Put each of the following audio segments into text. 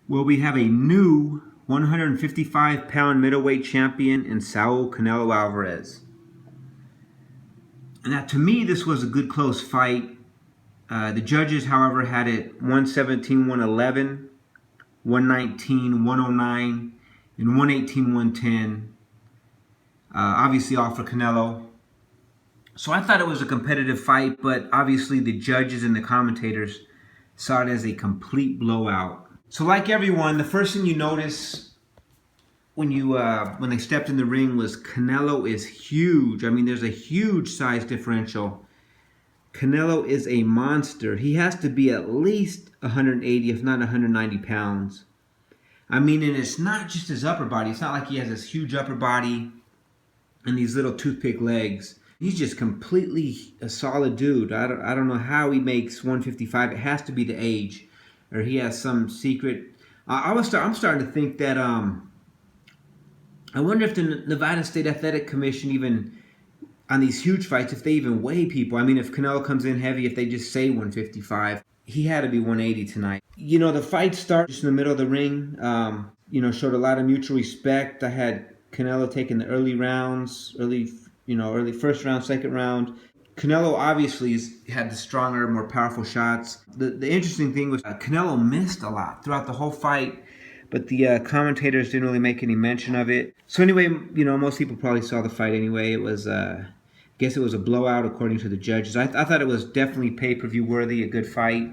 Well, we have a new 155-pound middleweight champion in Saul Canelo Alvarez. Now, to me, this was a good close fight. The judges, however, had it 117, 111, 119, 109, and 118, 110. Obviously, all for Canelo. So I thought it was a competitive fight, but obviously the judges and the commentators saw it as a complete blowout. So, like everyone, the first thing you notice when they stepped in the ring was Canelo is huge. I mean, there's a huge size differential. Canelo is a monster. He has to be at least 180, if not 190 pounds. I mean, and it's not just his upper body. It's not like he has this huge upper body and these little toothpick legs. He's just completely a solid dude. I don't know how he makes 155. It has to be the age, or he has some secret. I'm starting to think that I wonder if the Nevada State Athletic Commission even, on these huge fights, if they even weigh people. I mean, if Canelo comes in heavy, if they just say 155, he had to be 180 tonight. You know, the fight started just in the middle of the ring. Showed a lot of mutual respect. I had Canelo taking the early rounds, early first round, second round. Canelo obviously had the stronger, more powerful shots. The interesting thing was Canelo missed a lot throughout the whole fight, but the commentators didn't really make any mention of it. So anyway, most people probably saw the fight anyway. It was, I guess it was a blowout according to the judges. I thought it was definitely pay-per-view worthy, a good fight.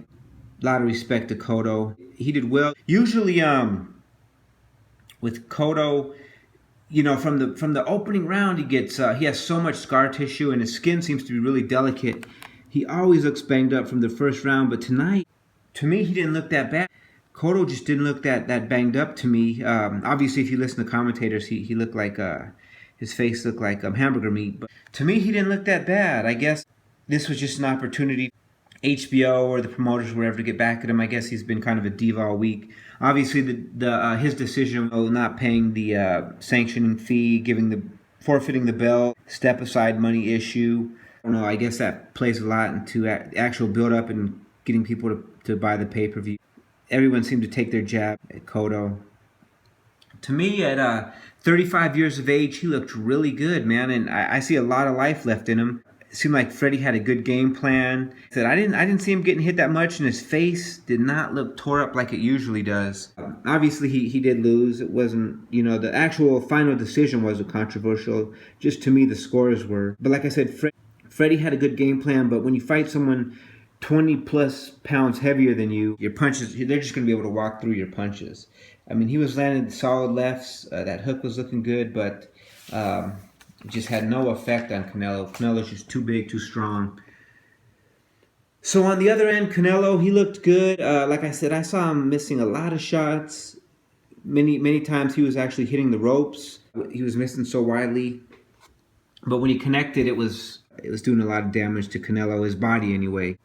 A lot of respect to Cotto. He did well. Usually, with Cotto, from the opening round, he has so much scar tissue and his skin seems to be really delicate. He always looks banged up from the first round, but tonight, to me, he didn't look that bad. Cotto just didn't look that banged up to me. Obviously, if you listen to commentators, he looked like his face looked like hamburger meat. But to me, he didn't look that bad. I guess this was just an opportunity. HBO or the promoters, wherever, to get back at him. I guess he's been kind of a diva all week. Obviously, his decision of not paying the sanctioning fee, forfeiting the belt, step aside money issue. I don't know. I guess that plays a lot into actual build up and getting people to buy the pay per view. Everyone seemed to take their jab at Cotto. To me, at 35 years of age, he looked really good, man, and I see a lot of life left in him. It seemed like Freddie had a good game plan. I didn't see him getting hit that much, and his face did not look tore up like it usually does. Obviously, he did lose. It wasn't, the actual final decision wasn't controversial. Just to me, the scores were. But like I said, Freddie had a good game plan, but when you fight someone 20 plus pounds heavier than you, your punches, they're just going to be able to walk through your punches. I mean, he was landing solid lefts. That hook was looking good, but it just had no effect on Canelo. Canelo's just too big, too strong. So on the other end, Canelo, he looked good. Like I said, I saw him missing a lot of shots. Many times he was actually hitting the ropes. He was missing so widely. But when he connected, it was doing a lot of damage to Canelo, his body anyway.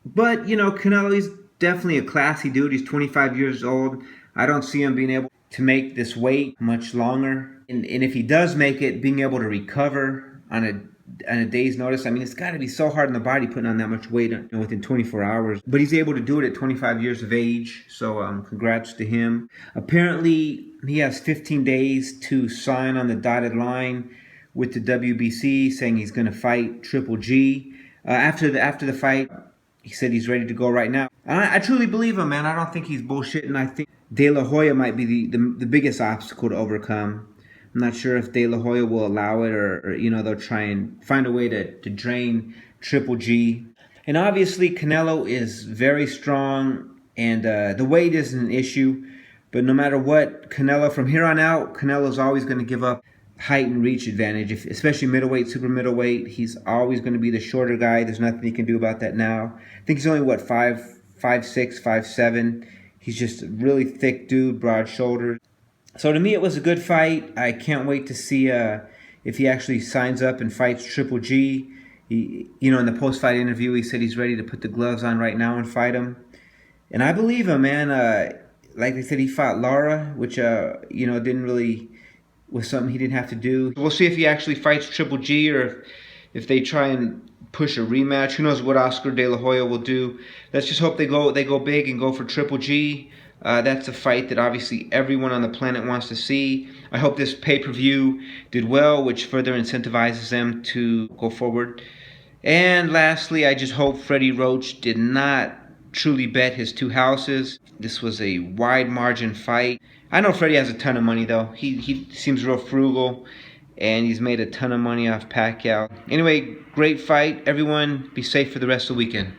But, Canelo, he's definitely a classy dude. He's 25 years old. I don't see him being able to make this weight much longer. And if he does make it, being able to recover on a day's notice. I mean, it's got to be so hard on the body putting on that much weight within 24 hours. But he's able to do it at 25 years of age. So congrats to him. Apparently, he has 15 days to sign on the dotted line with the WBC, saying he's going to fight Triple G. After the fight, he said he's ready to go right now. And I truly believe him, man. I don't think he's bullshitting. I think De La Hoya might be the biggest obstacle to overcome. I'm not sure if De La Hoya will allow it or they'll try and find a way to drain Triple G. And obviously, Canelo is very strong, and the weight isn't an issue. But no matter what, Canelo, from here on out, Canelo's always going to give up height and reach advantage, especially middleweight, super middleweight. He's always going to be the shorter guy. There's nothing he can do about that now. I think he's only, 5'6", 5'7". He's just a really thick dude, broad shoulders. So to me, it was a good fight. I can't wait to see if he actually signs up and fights Triple G. In the post-fight interview, he said he's ready to put the gloves on right now and fight him. And I believe him, man. Like they said, he fought Lara, which, didn't really, was something he didn't have to do. We'll see if he actually fights Triple G or if they try and push a rematch. Who knows what Oscar De La Hoya will do. Let's just hope they go big and go for Triple G. That's a fight that obviously everyone on the planet wants to see. I hope this pay-per-view did well, which further incentivizes them to go forward. And lastly, I just hope Freddie Roach did not truly bet his two houses. This was a wide margin fight. I know Freddie has a ton of money though. He seems real frugal, and he's made a ton of money off Pacquiao. Anyway, great fight. Everyone be safe for the rest of the weekend.